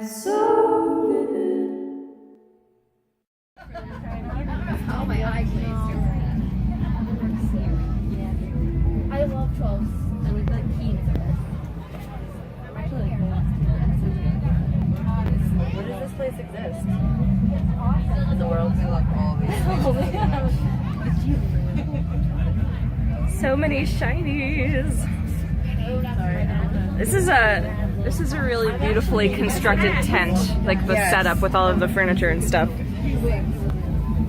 so vivid. Oh my eyes. I love trolls. I would like keen to this. I'm actually like, where does this place exist? In the world. I love all these. So many shinies. This is a really beautifully constructed tent, like the setup with all of the furniture and stuff.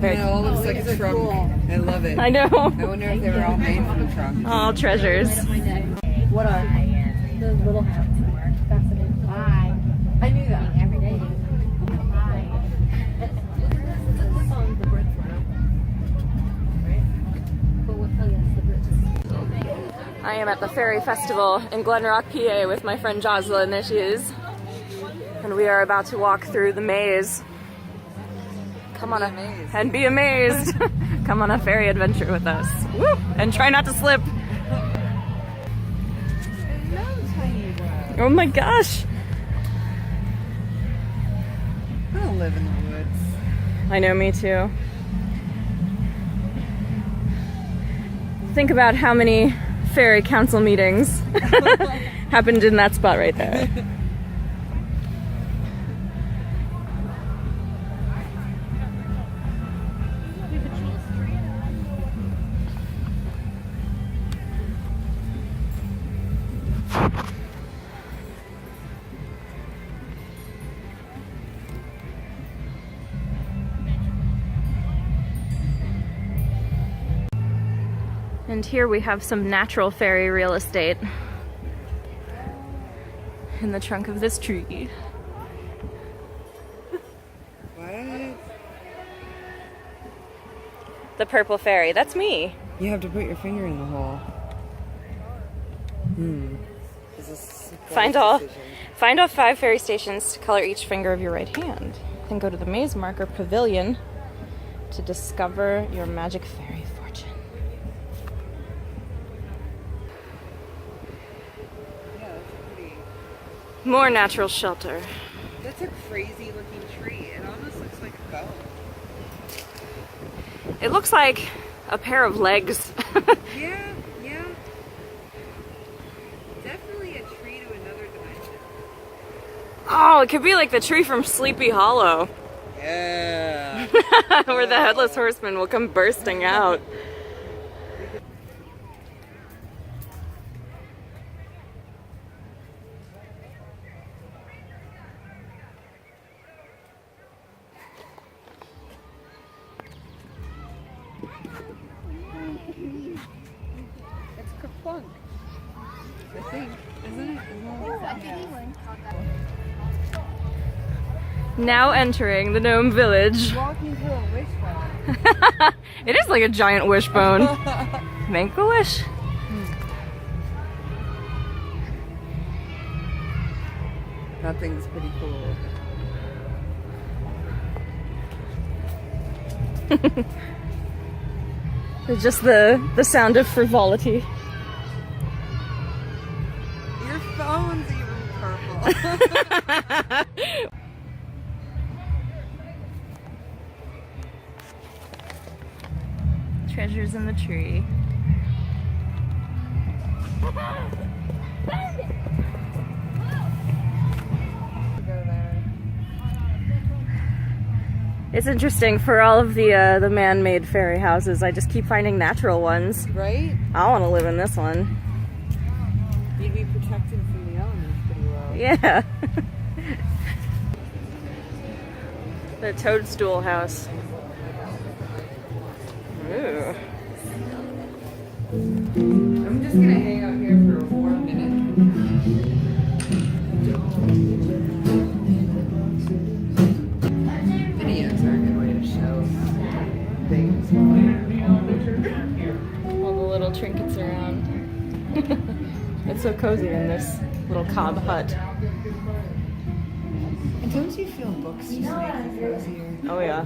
It all looks like a trunk. I love it. I know. I wonder if they were all made for the trunk. All treasures. What are the little hats? Fascinating. Bye. I knew that. Every day. Bye. I am at the Fairy Festival in Glen Rock, PA with my friend Jocelyn. There she is. And we are about to walk through the maze. Come on and be amazed. Come on a fairy adventure with us. Woo! And try not to slip. Oh my gosh. I don't live in the woods. I know, me too. Think about how many fairy council meetings happened in that spot right there. And here we have some natural fairy real estate in the trunk of this tree. What? The purple fairy, that's me. You have to put your finger in the hole. Is this Find all 5 fairy stations to color each finger of your right hand. Then go to the maze marker pavilion to discover your magic fairy fortune. Yeah, that's pretty. More natural shelter. That's a crazy looking tree. It almost looks like a bow. It looks like a pair of legs. Yeah. Definitely a tree to another dimension. Oh, it could be like the tree from Sleepy Hollow. Yeah. Where the headless horseman will come bursting out. It's kerplunk. I think, isn't it? Now entering the gnome village. Walking through a wishbone. It is like a giant wishbone. Make a wish. That thing's pretty cool. It's just the sound of frivolity. Your phone's even purple. Treasures in the tree. It's interesting for all of the man-made fairy houses. I just keep finding natural ones. Right? I want to live in this one. You'd be protected from the elements pretty well. Yeah. The toadstool house. Ooh. I'm just gonna hang out here for 1 minute. Videos are a good way to show things. All the little trinkets around. It's so cozy in this little cob hut. And don't you feel books just make you cozier? Oh yeah.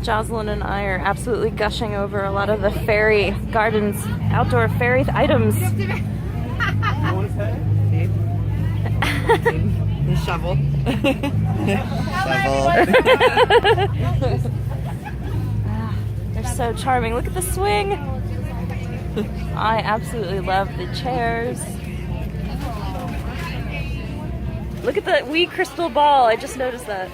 Jocelyn and I are absolutely gushing over a lot of the fairy gardens, outdoor fairy items. Is shovel. They're so charming. Look at the swing. I absolutely love the chairs. Look at the wee crystal ball. I just noticed that.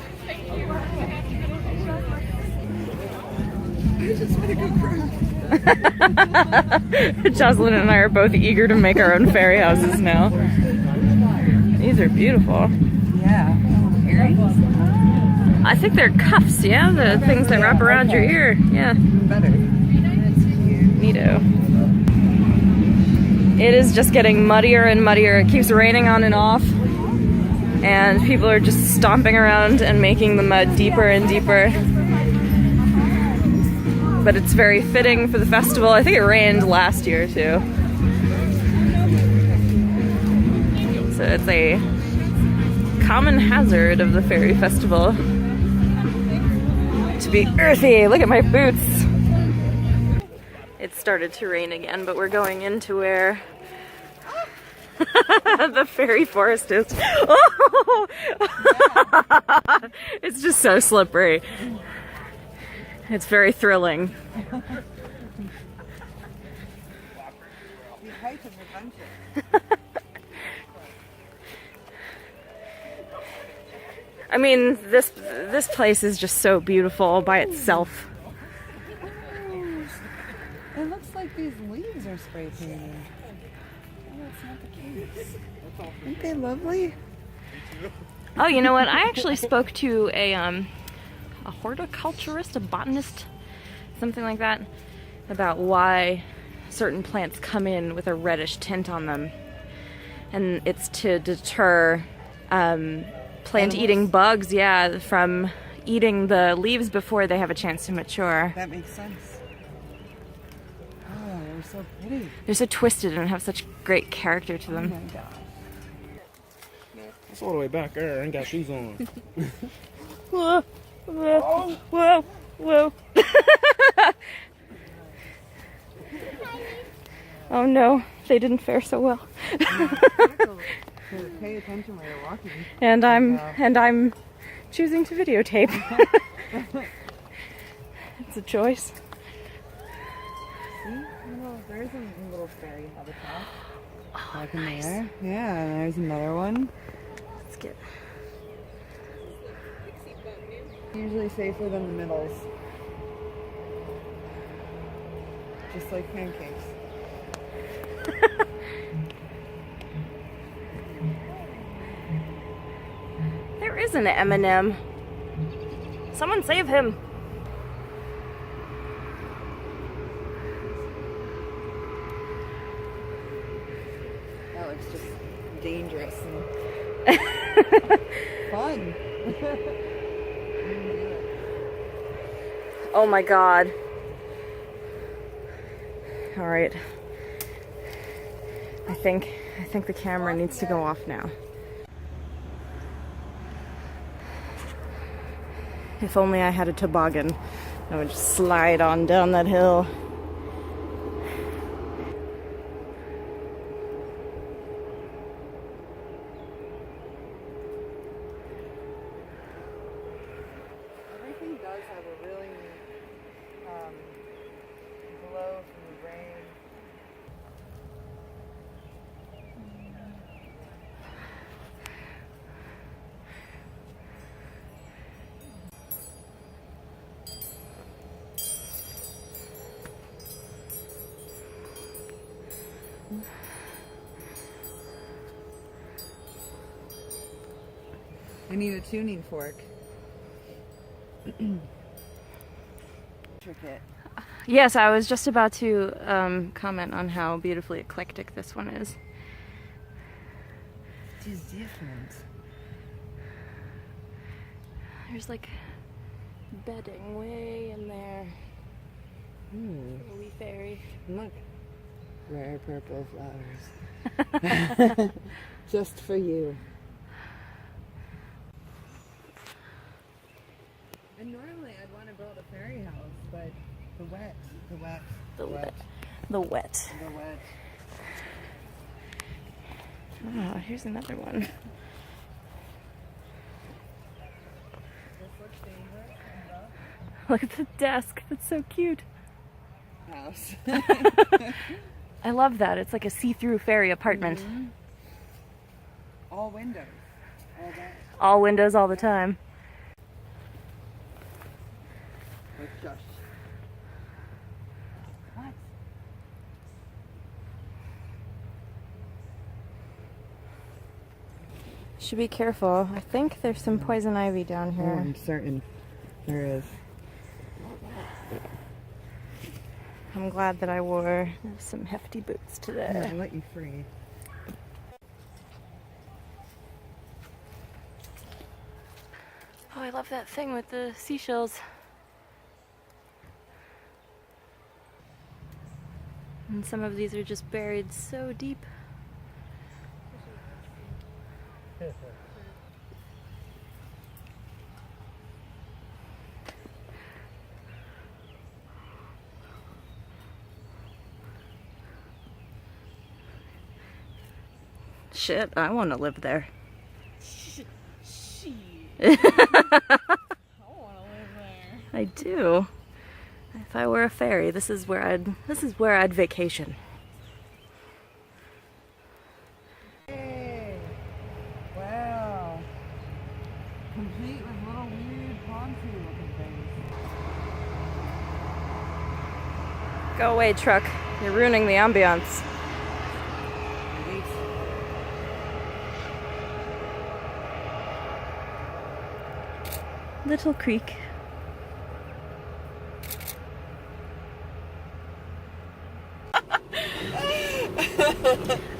Jocelyn and I are both eager to make our own fairy houses now. These are beautiful. Yeah. Fairies? I think they're cuffs, yeah? The things that wrap around your ear. Yeah. Better. Neato. It is just getting muddier and muddier. It keeps raining on and off. And people are just stomping around and making the mud deeper and deeper. But it's very fitting for the festival. I think it rained last year too. So it's a common hazard of the fairy festival to be earthy. Look at my boots. It started to rain again, but we're going into where the fairy forest is. Oh! It's just so slippery. It's very thrilling. I mean, this place is just so beautiful by itself. It looks like these leaves are spray painted. Oh, that's not the case. Aren't they lovely? Oh, you know what? I actually spoke to a horticulturist, a botanist, something like that, about why certain plants come in with a reddish tint on them. And it's to deter plant-eating bugs, yeah, from eating the leaves before they have a chance to mature. That makes sense. Oh, they're so pretty. They're so twisted and have such great character to Oh them. my gosh. It's all the way back there. I ain't got shoes on. Whoa, whoa, whoa, whoa. Oh no, they didn't fare so well. Pay attention while you're walking. And I'm choosing to videotape. It's a choice. See? There's a little fairy habitat. Oh, Back in nice. there. Yeah, and there's another one. Let's get. Usually safer than the middles. Just like pancakes. There is an M&M. Someone save him. That looks just dangerous and fun. Oh my god. All right. I think the camera needs to go off now. If only I had a toboggan, I would just slide on down that hill. Everything does have a really glow from the rain. I need a tuning fork. Intricate. Yes, I was just about to comment on how beautifully eclectic this one is. It is different. There's like bedding way in there. A wee fairy. Look. Rare purple flowers. Just for you. And normally I'd want to build a fairy house, but the wet. Oh, here's another one. Look at the desk. That's so cute. House. I love that. It's like a see-through fairy apartment. Mm-hmm. All windows. All that. All windows all the time. Like Josh. What? Should be careful. I think there's some poison ivy down Oh, here. I'm certain there is. I'm glad that I wore some hefty boots today. Yeah, I let you free. Oh, I love that thing with the seashells. And some of these are just buried so deep. Shit, I want to live there. I do. If I were a fairy, this is where I'd vacation. Hey! Wow. Complete with little weird pontoon looking things. Go away, truck. You're ruining the ambiance. Little creek.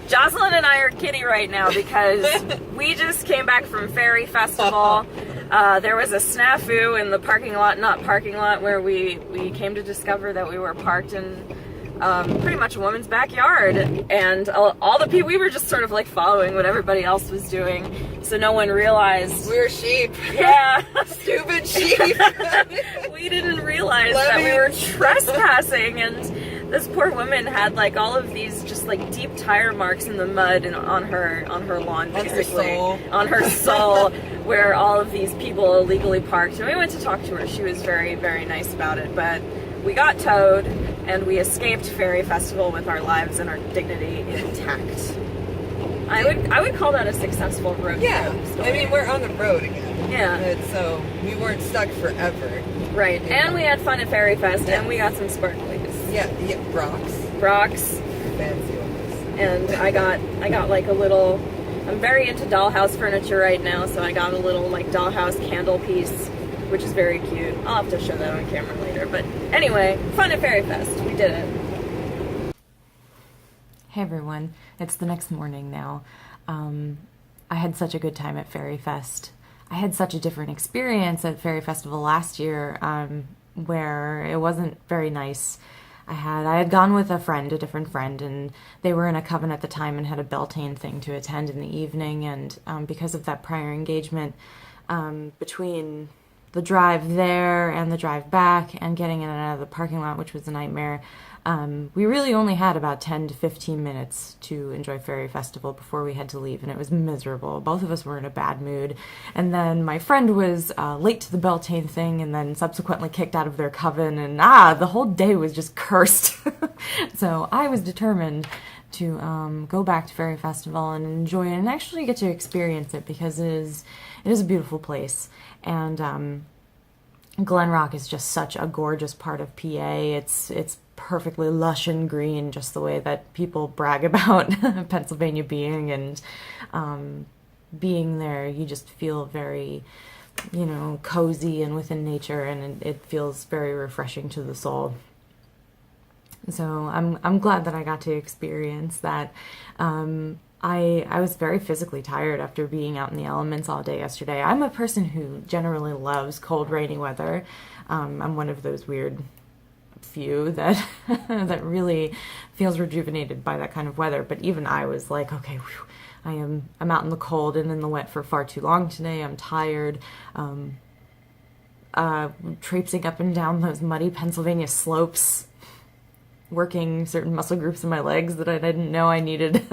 Jocelyn and I are giddy right now because we just came back from Fairy Festival. There was a snafu in the parking lot, not parking lot, where we came to discover that we were parked in pretty much a woman's backyard. And all the people, we were just sort of like following what everybody else was doing. So no one realized. We were sheep. Yeah. Stupid sheep. We didn't realize that we were trespassing, and this poor woman had like all of these just like deep tire marks in the mud and on her lawn, basically. On her soul, where all of these people illegally parked. And we went to talk to her. She was very, very nice about it, but we got towed and we escaped Fairy Festival with our lives and our dignity intact. I would call that a successful road trip. Yeah, I mean, we're on the road again. Yeah. And so we weren't stuck forever. Right, Yeah. And we had fun at Fairy Fest, Yes. and we got some sparklies. Yeah, rocks. Rocks, Fancy ones. and I got like a little, I'm very into dollhouse furniture right now, so I got a little like dollhouse candle piece, which is very cute. I'll have to show that on camera later, but anyway, fun at Fairy Fest, we did it. Hey everyone, it's the next morning now. I had such a good time at Fairy Fest. I had such a different experience at Fairy Festival last year, where it wasn't very nice. I had gone with a different friend, and they were in a coven at the time and had a Beltane thing to attend in the evening, and because of that prior engagement, between the drive there and the drive back and getting in and out of the parking lot, which was a nightmare, we really only had about 10 to 15 minutes to enjoy Fairy Festival before we had to leave, and it was miserable. Both of us were in a bad mood, and then my friend was late to the Beltane thing and then subsequently kicked out of their coven, and the whole day was just cursed. So I was determined to go back to Fairy Festival and enjoy it and actually get to experience it, because it is a beautiful place. And Glen Rock is just such a gorgeous part of PA. It's perfectly lush and green, just the way that people brag about Pennsylvania being, and being there, you just feel very, cozy and within nature, and it feels very refreshing to the soul. So I'm glad that I got to experience that. I was very physically tired after being out in the elements all day yesterday. I'm a person who generally loves cold, rainy weather. I'm one of those weird few that that really feels rejuvenated by that kind of weather. But even I was like, okay, whew, I'm out in the cold and in the wet for far too long today. I'm tired. Traipsing up and down those muddy Pennsylvania slopes. working certain muscle groups in my legs that I didn't know I needed,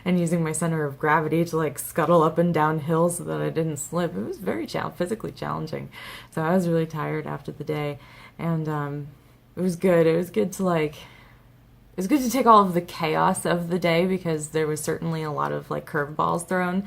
and using my center of gravity to like scuttle up and down hills so that I didn't slip. It was very physically challenging. So I was really tired after the day, and it was good. It was good to like, it was good to take all of the chaos of the day, because there was certainly a lot of like curveballs thrown,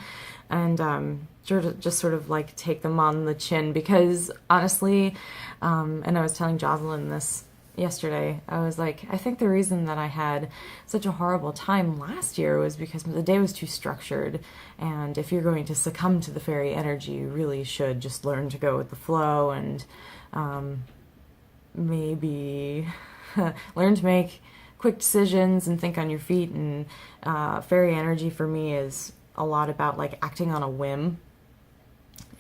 and just sort of like take them on the chin, because honestly, and I was telling Jocelyn this yesterday, I was like, I think the reason that I had such a horrible time last year was because the day was too structured, and if you're going to succumb to the fairy energy, you really should just learn to go with the flow, and maybe learn to make quick decisions and think on your feet. And fairy energy for me is a lot about like acting on a whim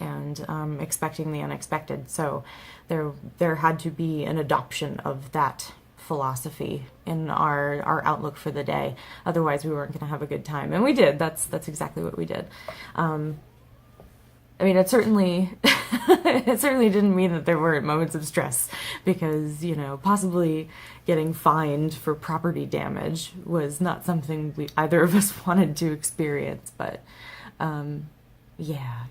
and expecting the unexpected. So there had to be an adoption of that philosophy in our outlook for the day. Otherwise, we weren't going to have a good time, and we did. That's exactly what we did. I mean, it certainly it certainly didn't mean that there weren't moments of stress, because, you know, possibly getting fined for property damage was not something either of us wanted to experience. But yeah.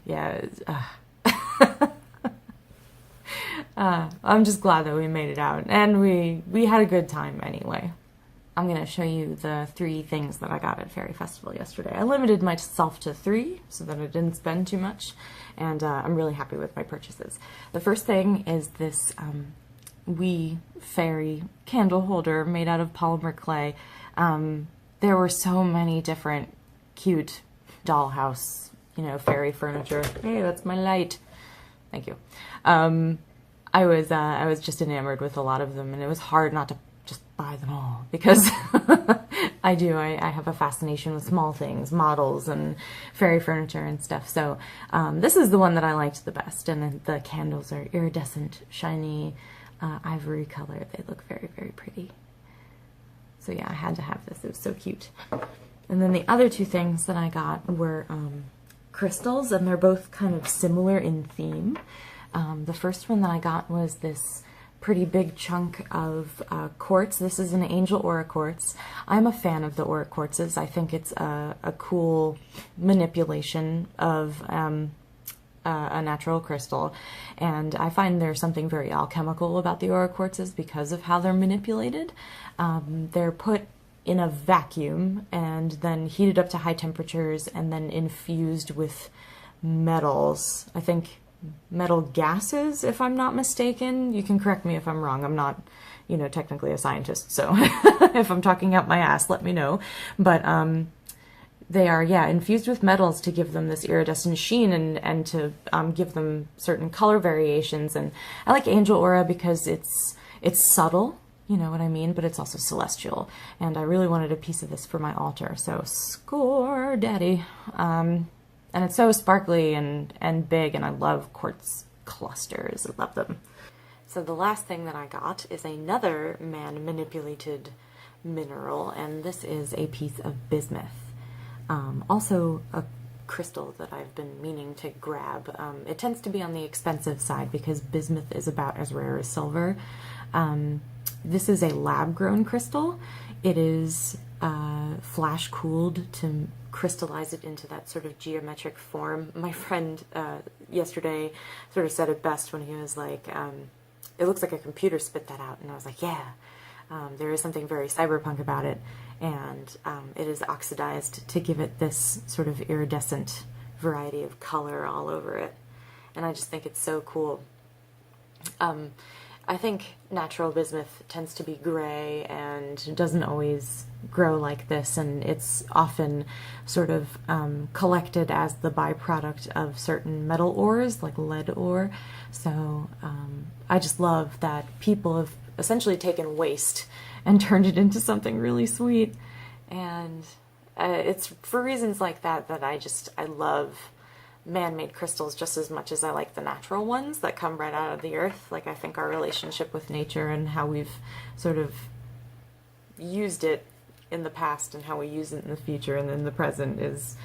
I'm just glad that we made it out, and we had a good time anyway. I'm going to show you the 3 things that I got at Fairy Festival yesterday. I limited myself to 3 so that I didn't spend too much, and I'm really happy with my purchases. The first thing is this wee fairy candle holder made out of polymer clay. There were so many different cute dollhouse, you know, fairy furniture. Hey, that's my light. Thank you. I was just enamored with a lot of them, and it was hard not to just buy them all, because I have a fascination with small things, models, and fairy furniture and stuff. So this is the one that I liked the best, and the candles are iridescent, shiny, ivory color. They look very, very pretty. So yeah, I had to have this. It was so cute. And then the other 2 things that I got were crystals, and they're both kind of similar in theme. The first one that I got was this pretty big chunk of quartz. This is an angel aura quartz. I'm a fan of the aura quartzes. I think it's a cool manipulation of a natural crystal, and I find there's something very alchemical about the aura quartzes because of how they're manipulated. They're put in a vacuum and then heated up to high temperatures and then infused with metals. I think metal gases, if I'm not mistaken. You can correct me if I'm wrong. I'm not, you know, technically a scientist, so if I'm talking out my ass, let me know. But they are, yeah, infused with metals to give them this iridescent sheen, and to give them certain color variations. And I like angel aura because it's subtle, you know what I mean, but it's also celestial. And I really wanted a piece of this for my altar, so score, daddy. And it's so sparkly and big, and I love quartz clusters. I love them. So the last thing that I got is another man-manipulated mineral, and this is a piece of bismuth. Also a crystal that I've been meaning to grab. It tends to be on the expensive side because bismuth is about as rare as silver. This is a lab-grown crystal. It is flash-cooled to crystallize it into that sort of geometric form. My friend yesterday sort of said it best when he was like, it looks like a computer spit that out, and I was like, yeah, there is something very cyberpunk about it, and it is oxidized to give it this sort of iridescent variety of color all over it, and I just think it's so cool. I think natural bismuth tends to be gray and doesn't always grow like this, and it's often sort of collected as the byproduct of certain metal ores, like lead ore. So I just love that people have essentially taken waste and turned it into something really sweet. And it's for reasons like that that I love man-made crystals just as much as I like the natural ones that come right out of the earth. Like, I think our relationship with nature and how we've sort of used it in the past and how we use it in the future and in the present is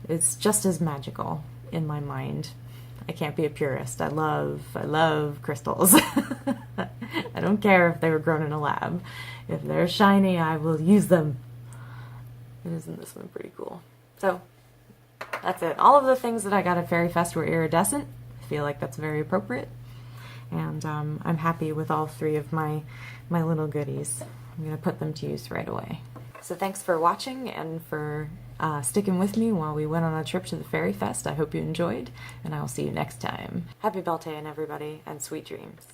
it's just as magical in my mind. I can't be a purist. I love crystals. I don't care if they were grown in a lab. If they're shiny, I will use them. And isn't this one pretty cool? So, that's it. All of the things that I got at Fairy Fest were iridescent. I feel like that's very appropriate. And I'm happy with all 3 of my little goodies. I'm going to put them to use right away. So thanks for watching and for sticking with me while we went on a trip to the Fairy Fest. I hope you enjoyed, and I will see you next time. Happy Beltane, everybody, and sweet dreams.